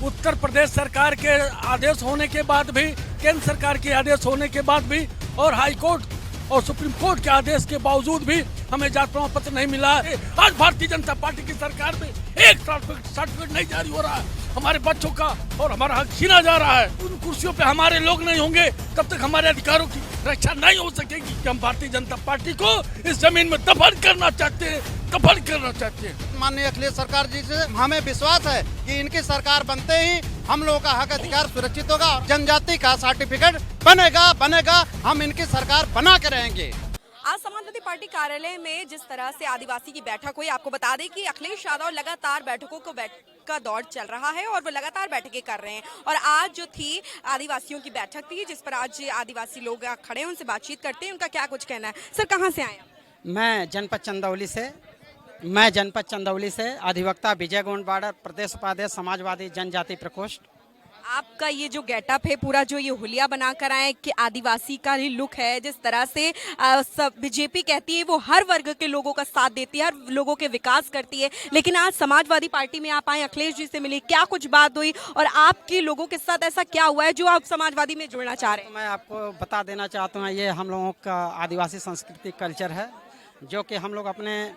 उत्तर प्रदेश सरकार के आदेश होने के बाद भी, केंद्र सरकार के आदेश होने के बाद भी और हाई कोर्ट और सुप्रीम कोर्ट के आदेश के बावजूद भी हमें जाति प्रमाण पत्र नहीं मिला है। आज भारतीय जनता पार्टी की सरकार में एक सर्टिफिकेट नहीं जारी हो रहा है। हमारे बच्चों का और हमारा हक छीना जा रहा है। उन कुर्सियों पे हमारे लोग नहीं होंगे तब तक हमारे अधिकारों की रक्षा नहीं हो सकेगी। कि हम भारतीय जनता पार्टी को इस जमीन में दफन करना चाहते हैं, दफन करना चाहते हैं। माननीय अखिलेश सरकार जी से हमें विश्वास है कि इनकी सरकार बनते ही हम लोगों का हक अधिकार सुरक्षित होगा। जनजाति का सर्टिफिकेट बनेगा। हम इनकी सरकार बना के रहेंगे। आज समाजवादी पार्टी कार्यालय में जिस तरह से आदिवासी की बैठक हुई, आपको बता दें कि अखिलेश यादव लगातार बैठकों का दौर चल रहा है और वो लगातार बैठकें कर रहे हैं। और आज जो थी आदिवासियों की बैठक थी, जिस पर आज आदिवासी लोग खड़े हैं, उनसे बातचीत करते हैं, उनका क्या कुछ कहना है। सर, कहाँ से आए? मैं जनपद चंदौली से अधिवक्ता विजय गोंडवाड़ा, प्रदेश उपाध्यक्ष समाजवादी जनजाति प्रकोष्ठ। आपका ये जो गेटअप है, पूरा जो ये हुलिया बनाकर आए कि आदिवासी का ही लुक है, जिस तरह से सब बीजेपी कहती है वो हर वर्ग के लोगों का साथ देती है, हर लोगों के विकास करती है, लेकिन आज समाजवादी पार्टी में आप आए, अखिलेश जी से मिले, क्या कुछ बात हुई और आपके लोगों के साथ ऐसा क्या हुआ है जो आप समाजवादी में जुड़ना चाह रहे हैं? मैं आपको बता देना चाहता हूँ, ये हम लोगों का आदिवासी संस्कृति कल्चर है, जो कि हम लोग अपने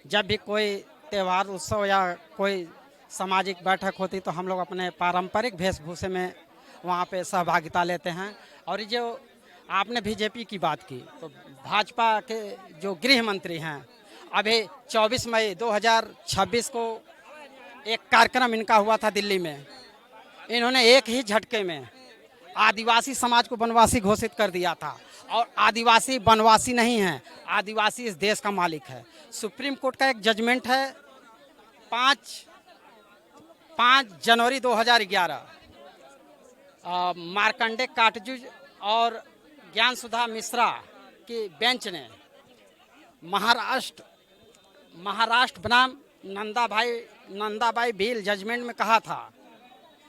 जब भी कोई त्यौहार उत्सव या कोई सामाजिक बैठक होती तो हम लोग अपने पारंपरिक वेशभूषे में वहाँ पे सहभागिता लेते हैं। और ये जो आपने बीजेपी की बात की, तो भाजपा के जो गृह मंत्री हैं, अभी 24 मई 2026 को एक कार्यक्रम इनका हुआ था दिल्ली में। इन्होंने एक ही झटके में आदिवासी समाज को वनवासी घोषित कर दिया था। और आदिवासी वनवासी नहीं है, आदिवासी इस देश का मालिक है। सुप्रीम कोर्ट का एक जजमेंट है 5 जनवरी 2011, मार्कंडे काटजू और ज्ञान सुधा मिश्रा की बेंच ने महाराष्ट्र बनाम नंदाबाई बिल जजमेंट में कहा था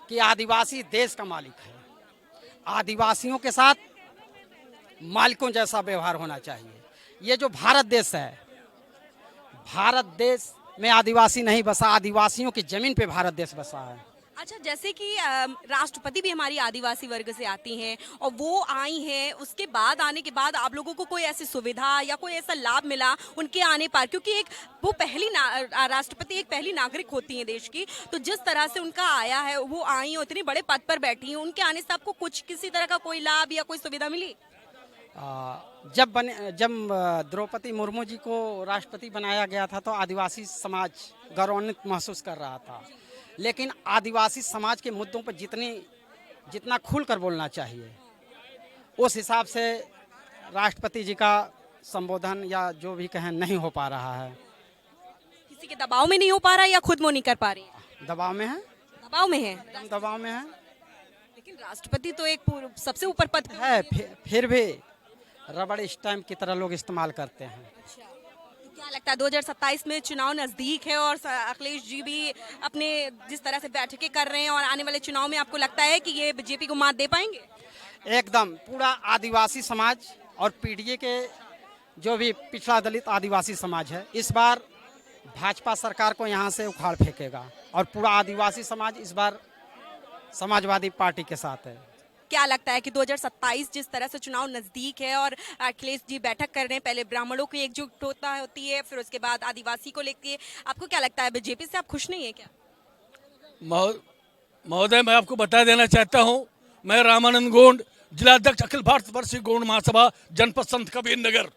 कि आदिवासी देश का मालिक है। आदिवासियों के साथ मालिकों जैसा व्यवहार होना चाहिए। ये जो भारत देश है, भारत देश में आदिवासी नहीं बसा, आदिवासियों की जमीन पे भारत देश बसा है। अच्छा, जैसे कि राष्ट्रपति भी हमारी आदिवासी वर्ग से आती हैं और वो आई हैं, उसके बाद आने के बाद आप लोगों को कोई ऐसी सुविधा या कोई ऐसा लाभ मिला उनके आने पर? क्योंकि वो राष्ट्रपति एक पहली नागरिक होती हैं देश की, तो जिस तरह से उनका आया है, वो आई हैं, इतने बड़े पद पर बैठी हैं, उनके आने से आपको कुछ किसी तरह का कोई लाभ या कोई सुविधा मिली? जब द्रौपदी मुर्मू जी को राष्ट्रपति बनाया गया था तो आदिवासी समाज गौरवान्वित महसूस कर रहा था। लेकिन आदिवासी समाज के मुद्दों पर जितना खुलकर बोलना चाहिए, उस हिसाब से राष्ट्रपति जी का संबोधन या जो भी कहें नहीं हो पा रहा है। किसी के दबाव में नहीं हो पा रहा या खुद वो नहीं कर पा रही? दबाव में है। दबाव में है। दबाव में है। लेकिन राष्ट्रपति तो एक सबसे ऊपर पद है, फिर भी रबड़ स्टैम्प की तरह लोग इस्तेमाल करते हैं। अच्छा, तो क्या लगता है 2027 में चुनाव नजदीक है और अखिलेश जी भी अपने जिस तरह से बैठकें कर रहे हैं और आने वाले चुनाव में आपको लगता है कि ये बीजेपी को मात दे पाएंगे? एकदम पूरा आदिवासी समाज और पीडीए के जो भी पिछड़ा दलित आदिवासी समाज है, इस बार भाजपा सरकार को यहाँ से उखाड़ फेंकेगा और पूरा आदिवासी समाज इस बार समाजवादी पार्टी के साथ है। क्या लगता है कि 2027 जिस तरह से चुनाव नजदीक है और अखिलेश जी बैठक कर रहे हैं, पहले ब्राह्मणों की एकजुटता होती है, फिर उसके बाद आदिवासी को लेकर, आपको क्या लगता है बीजेपी से आप खुश नहीं है क्या? महोदय, मैं आपको बता देना चाहता हूं, मैं रामानंद गोंड, जिलाध्यक्ष अखिल भारत वर्षीय गोंड महासभा, जनपद संत कबीर नगर।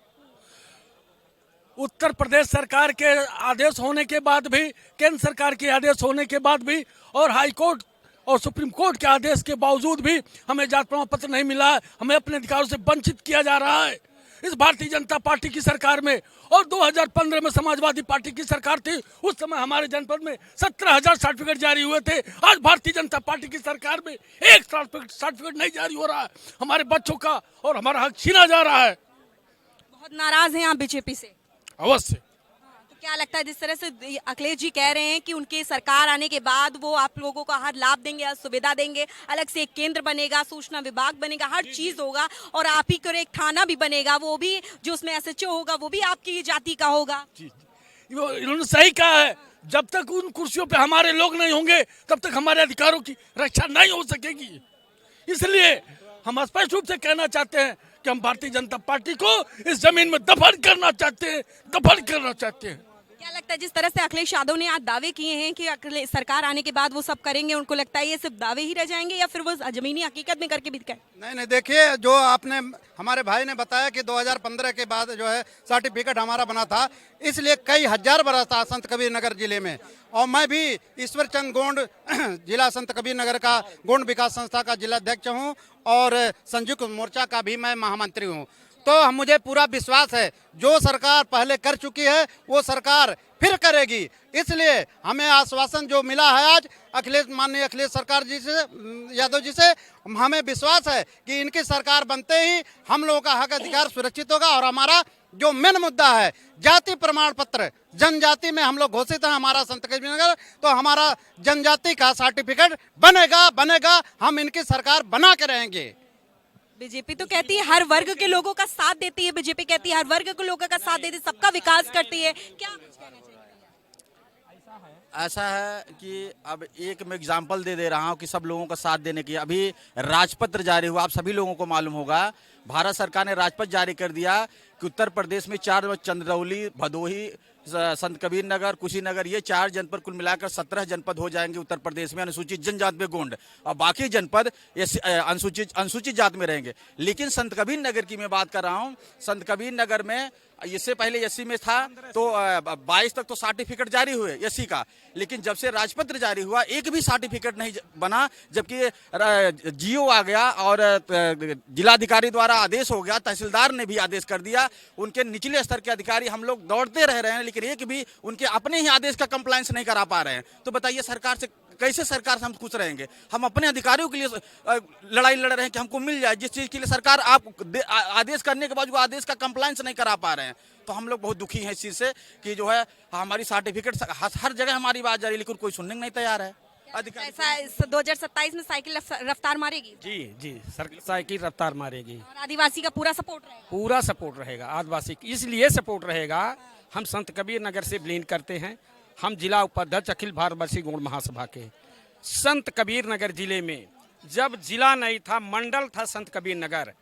उत्तर प्रदेश सरकार के आदेश होने के बाद भी, केंद्र सरकार के आदेश होने के बाद भी और हाई कोर्ट और सुप्रीम कोर्ट के आदेश के बावजूद भी हमें जाति प्रमाण पत्र नहीं मिला है। हमें अपने अधिकारों से वंचित किया जा रहा है इस भारतीय जनता पार्टी की सरकार में। और 2015 में समाजवादी पार्टी की सरकार थी, उस समय हमारे जनपद में 17,000 सर्टिफिकेट जारी हुए थे। आज भारतीय जनता पार्टी की सरकार में एक सर्टिफिकेट नहीं जारी हो रहा है। हमारे बच्चों का और हमारा हक छीना जा रहा है। बहुत नाराज हैं आप बीजेपी से? अवश्य। क्या लगता है जिस तरह से अखिलेश जी कह रहे हैं कि उनकी सरकार आने के बाद वो आप लोगों को हर लाभ देंगे, हर सुविधा देंगे, अलग से एक केंद्र बनेगा, सूचना विभाग बनेगा, हर चीज होगा और आप ही को एक थाना भी बनेगा, वो भी जो उसमें एसएचओ होगा वो भी आपकी जाति का होगा? इन्होंने सही कहा है। जब तक उन कुर्सियों पे हमारे लोग नहीं होंगे तब तक हमारे अधिकारों की रक्षा नहीं हो सकेगी। इसलिए हम स्पष्ट रूप से कहना चाहते हैं कि हम भारतीय जनता पार्टी को इस जमीन में दफन करना चाहते हैं। क्या लगता है जिस तरह से अखिलेश यादव ने आज दावे किए हैं कि सरकार आने के बाद वो सब करेंगे, उनको लगता है ये सिर्फ दावे ही रह जाएंगे या फिर वो जमीनी हकीकत में करके भी दिखाएं? नहीं, देखिए, जो आपने हमारे भाई ने बताया कि 2015 के बाद जो है सर्टिफिकेट हमारा बना था, इसलिए कई हजार बरस था संत कबीर नगर जिले में। और मैं भी ईश्वर चंद गोंड जिला संत कबीर नगर का गोंड विकास संस्था का जिलाध्यक्ष हूँ और संयुक्त मोर्चा का भी मैं महामंत्री हूँ। तो मुझे पूरा विश्वास है जो सरकार पहले कर चुकी है वो सरकार फिर करेगी। इसलिए हमें आश्वासन जो मिला है आज माननीय अखिलेश सरकार जी से, यादव जी से, हमें विश्वास है कि इनकी सरकार बनते ही हम लोगों का हक अधिकार सुरक्षित होगा। और हमारा जो मेन मुद्दा है जाति प्रमाण पत्र, जनजाति में हम लोग घोषित हैं हमारा संत कबीर नगर, तो हमारा जनजाति का सर्टिफिकेट बनेगा। हम इनकी सरकार बना के रहेंगे। बीजेपी तो कहती है हर वर्ग के लोगों का साथ देती है, बीजेपी कहती है हर वर्ग के लोगों का साथ देती है, सबका विकास करती है। क्या कुछ कहना चाहिए? ऐसा है कि अब एक मैं एग्जांपल दे रहा हूं कि सब लोगों का साथ देने की। अभी राजपत्र जारी हुआ, आप सभी लोगों को मालूम होगा, भारत सरकार ने राजपत्र जारी कर दिया कि उत्तर प्रदेश में 4 चंद्रौली, भदोही, संत कबीर नगर, कुशीनगर, ये 4 जनपद कुल मिलाकर 17 जनपद हो जाएंगे उत्तर प्रदेश में अनुसूचित जनजाति में गोंड, और बाकी जनपद अनुसूचित जाति में रहेंगे। लेकिन संत कबीर नगर की मैं बात कर रहा हूँ, संत कबीर नगर में इससे पहले एससी में था तो 22 तक तो सर्टिफिकेट जारी हुए एससी का, लेकिन जब से राजपत्र जारी हुआ एक भी सर्टिफिकेट नहीं बना, जबकि जीओ आ गया और जिलाधिकारी द्वारा आदेश हो गया, तहसीलदार ने भी आदेश कर दिया, उनके निचले स्तर के अधिकारी हम लोग दौड़ते रह रहे हैं, लेकिन एक भी उनके अपने ही आदेश का कंप्लायंस नहीं करा पा रहे हैं। तो बताइए सरकार से कैसे सरकार से हम खुश रहेंगे? हम अपने अधिकारियों के लिए लड़ाई लड़ रहे हैं कि हमको मिल जाए, जिस चीज़ के लिए सरकार आप आदेश करने के बाद वो आदेश का कंप्लायंस नहीं करा पा रहे हैं। तो हम लोग बहुत दुखी हैं इस चीज़ से कि जो है हमारी सर्टिफिकेट हर जगह हमारी बात जारी, लेकिन कोई सुनने नहीं तैयार है। ऐसा 2027 में साइकिल रफ्तार मारेगी? जी साइकिल रफ्तार मारेगी। और आदिवासी का पूरा सपोर्ट रहेगा? पूरा सपोर्ट रहेगा आदिवासी की, इसलिए सपोर्ट रहेगा, हम संत कबीर नगर से बिलोंग करते हैं, हम जिला उपाध्यक्ष अखिल भारतवर्षीय गौड़ महासभा के। संत कबीर नगर जिले में जब जिला नहीं था, मंडल था संत कबीर नगर,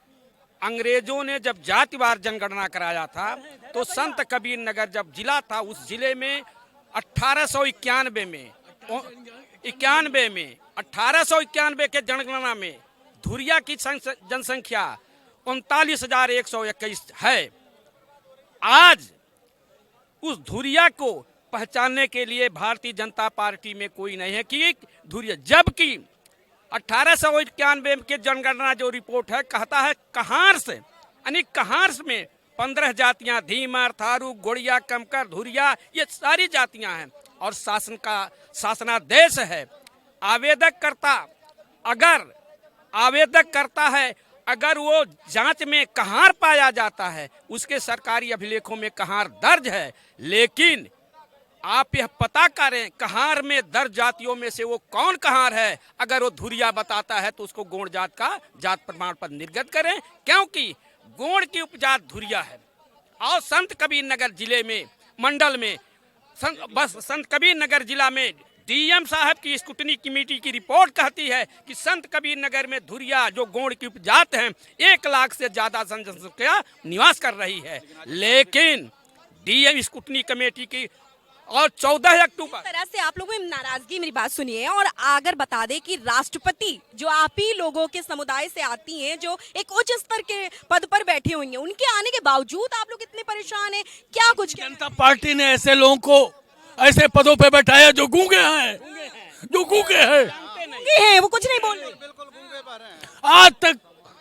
अंग्रेजों ने जब जातिवार जनगणना कराया था तो संत कबीर नगर जब जिला था, उस जिले में 1891 के जनगणना में धुरिया की जनसंख्या 39,121 है। आज उस धुरिया को पहचानने के लिए भारतीय जनता पार्टी में कोई नहीं है कि धुरिया, जबकि 1891 के जनगणना जो रिपोर्ट है कहता है कहार्स, यानी कहार्स में 15 जातियां, धीमर, थारू, गोड़िया, कमकर, धुरिया, ये सारी जातियां हैं और शासनादेश है। आवेदक करता है अगर वो जांच में कहार पाया जाता है, उसके सरकारी अभिलेखों में कहार दर्ज है, लेकिन आप यह पता करें कहार में दर्ज जातियों में से वो कौन कहार है। अगर वो धुरिया बताता है तो उसको गोंड जात का जात प्रमाण पत्र निर्गत करें, क्योंकि गोंड की उपजात धुरिया है। और संत कबीर नगर जिले में मंडल में संत कबीर नगर जिला में डीएम साहब की स्क्रूटनी कमेटी की रिपोर्ट कहती है कि संत कबीर नगर में धुरिया जो गोंड की उपजात हैं 1 लाख से ज्यादा जनसंख्या निवास कर रही है, लेकिन डीएम स्क्रूटनी कमेटी की और 14 अक्टूबर तरह से आप लोगों में नाराजगी, मेरी बात सुनिए और अगर बता दें कि राष्ट्रपति जो आप ही लोगों के समुदाय से आती हैं, जो एक उच्च स्तर के पद पर बैठी हुई हैं, उनके आने के बावजूद आप लोग इतने परेशान हैं, क्या कुछ? जनता पार्टी ने ऐसे लोगों को ऐसे पदों पे बैठाया जो गूंगे हैं, वो कुछ नहीं बोल रहे। आज तक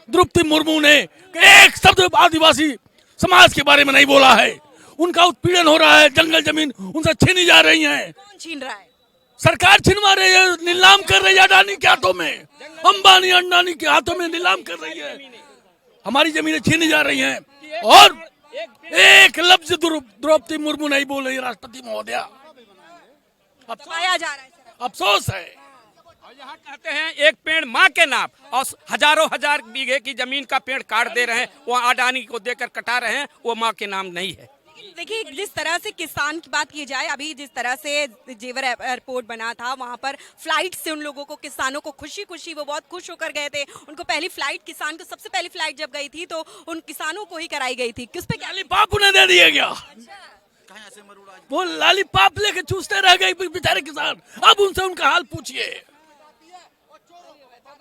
द्रौपदी मुर्मू ने एक शब्द आदिवासी समाज के बारे में नहीं बोला है। उनका उत्पीड़न हो रहा है, जंगल जमीन उनसे छीनी जा रही है। कौन छीन रहा है? सरकार छीनवा रही है, नीलाम कर रही है अडानी के हाथों में, अंबानी अडानी के हाथों में नीलाम कर रही है। हमारी जमीनें छीनी जा रही हैं और एक लफ्ज द्रौपदी मुर्मू नहीं बोल रही राष्ट्रपति महोदया। अफसोस है। यहाँ कहते हैं एक पेड़ माँ के नाम, और हजारों हजार बीघे की जमीन का पेड़ काट दे रहे हैं, वो अडानी को देकर कटा रहे हैं, वो माँ के नाम नहीं है। देखिए जिस तरह से किसान की बात की जाए, अभी जिस तरह से जेवर एयरपोर्ट बना था वहां पर फ्लाइट से उन लोगों को, किसानों को खुशी खुशी, वो बहुत खुश होकर गए थे। उनको पहली फ्लाइट, किसान को सबसे पहली फ्लाइट जब गई थी तो उन किसानों को ही कराई गई थी। किस पे क्या लॉलीपॉप उन्हें दे दिया गया, वो लॉलीपॉप लेके चूसते रह गए बेचारे किसान। अब उनसे उनका हाल पूछिए।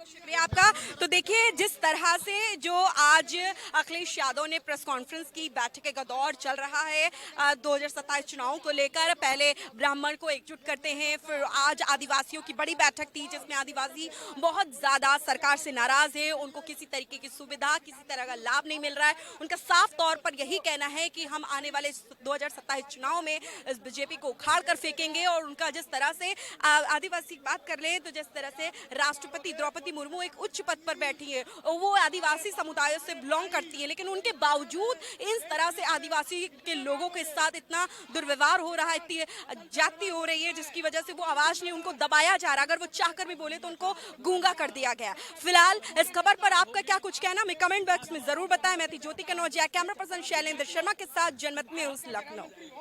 शुक्रिया आपका। तो देखिए जिस तरह से जो आज अखिलेश यादव ने प्रेस कॉन्फ्रेंस की, बैठक का दौर चल रहा है 2027 चुनाव को लेकर। पहले ब्राह्मण को एकजुट करते हैं, फिर आज आदिवासियों की बड़ी बैठक थी जिसमें आदिवासी बहुत ज्यादा सरकार से नाराज है। उनको किसी तरीके की सुविधा, किसी तरह का लाभ नहीं मिल रहा है। उनका साफ तौर पर यही कहना है कि हम आने वाले 2027 चुनाव में इस बीजेपी को उखाड़ कर फेंकेंगे। और उनका जिस तरह से आदिवासी की बात कर ले तो जिस तरह से राष्ट्रपति द्रौपदी मुर्मू एक उच्च पद पर बैठी है और वो आदिवासी समुदायों से बिलोंग करती है, लेकिन उनके बावजूद इस तरह से आदिवासी के लोगों के साथ इतना दुर्व्यवहार हो रहा है, इतनी जाति हो रही है जिसकी वजह से वो आवाज नहीं, उनको दबाया जा रहा है। अगर वो चाहकर भी बोले तो उनको गूंगा कर दिया गया। फिलहाल इस खबर पर आपका क्या कुछ कहना, मैं कमेंट बॉक्स में जरूर बताएं। मैं थी ज्योति कनौजिया, कैमरा पर्सन शैलेंद्र शर्मा के साथ जनमत न्यूज लखनऊ।